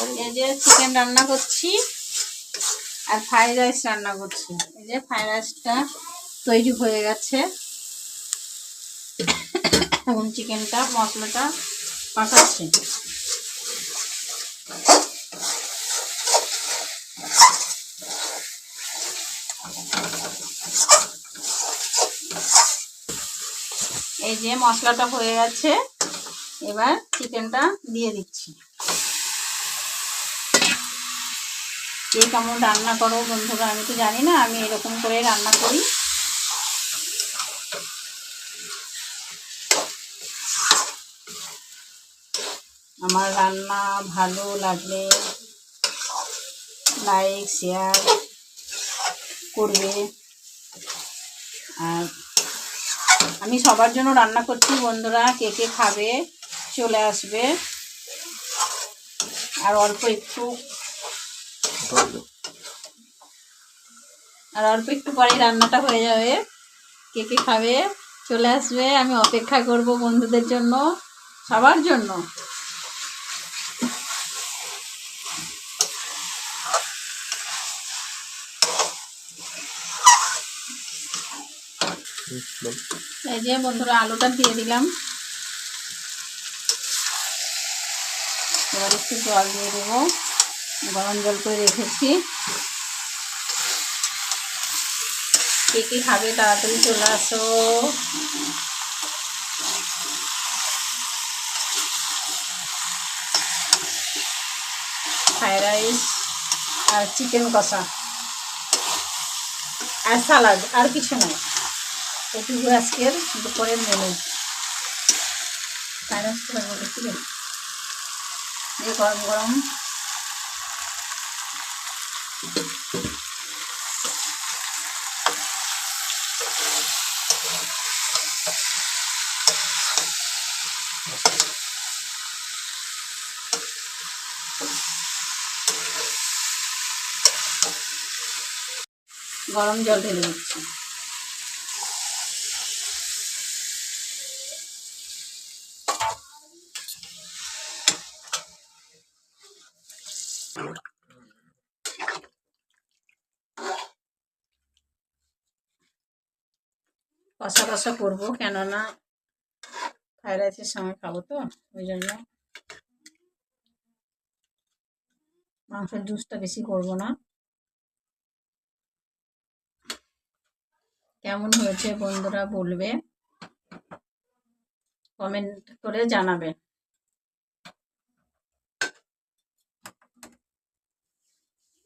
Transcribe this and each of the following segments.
এই যে চিকেন রান্না করছি আর ফ্রাইড রাইস রান্না করছি। এই যে ফ্রাইড রাইসটা তৈরি হয়ে গেছে, এখন চিকেনটা মশলাটা পাকাচ্ছি। এই যে মশলাটা হয়ে গেছে, এবার চিকেনটা দিয়ে দিচ্ছি। কে কেমন রান্না করো বন্ধুরা আমি তো জানি না, আমি এরকম করে রান্না করি। আমার রান্না ভালো লাগলে লাইক শেয়ার করবে। আর আমি সবার জন্য রান্না করছি বন্ধুরা, কে কে খাবে চলে আসবে। আর অল্প একটু পরে রান্নাটা হয়ে যাবে, কে কে খাবে চলে আসবে। আমি অপেক্ষা করব বন্ধুদের জন্য, সবার জন্য। এই যে বন্ধুরা আলুটা দিয়ে দিলাম, এবার একটু জল দিয়ে দেবো, গরম জল করে রেখেছি। কে কে খাবে তাড়াতাড়ি চলে আসো। ফ্রাইড রাইস আর চিকেন কষা আর সালাদ, আর কিছু নয়। এটুকু আজকের দুপুরের মেনু। ফ্রাইড রাইস করে বলেছিলেন যে গরম গরম গরম জল ঢেলে দিচ্ছি। কষা কষা করবো, কেননা ফ্রাইড রাইসের সময় খাবো তো, ওই জন্য মাংসের জুসটা বেশি করবো না। কেমন হয়েছে বন্ধুরা বলবে, কমেন্ট করে জানাবে।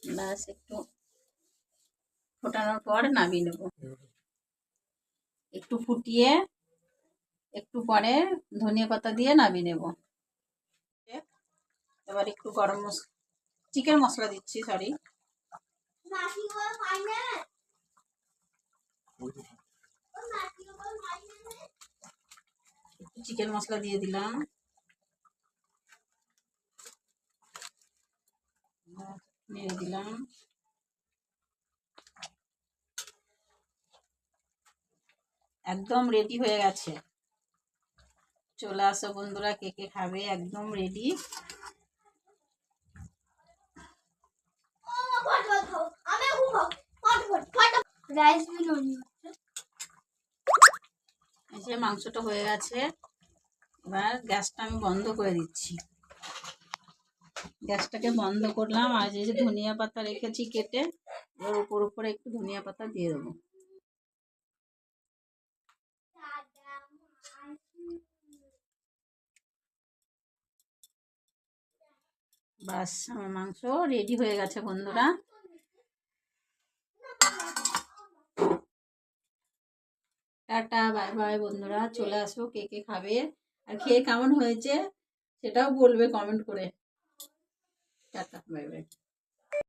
ব্যাস একটু ফোটানোর পর নামিয়ে নেব। একটু ফুটিয়ে একটু পরে ধনিয়া পাতা দিয়ে নামিয়ে নেব। এবার একটু চিকেন মশলা দিচ্ছি, সরি। চিকেন মশলা দিয়ে দিলাম, নেড়ে দিলাম। একদম রেডি হয়ে গেছে, চলে আসো বন্ধুরা, কে কে খাবে, একদম রেডি। এই যে মাংসটা হয়ে গেছে, এবার গ্যাসটা আমি বন্ধ করে দিচ্ছি। গ্যাসটাকে বন্ধ করলাম, আর এই যে ধনিয়া পাতা রেখেছি কেটে, এর উপরে একটু ধনিয়া পাতা দিয়ে দেবো। বাস আমার মাংস রেডি হয়ে গেছে বন্ধুরা। টাটা বাই বাই বন্ধুরা, চলে আসো কে কে খাবে, আর খেয়ে কেমন হয়েছে সেটাও বলবে কমেন্ট করে। Tata bye bye.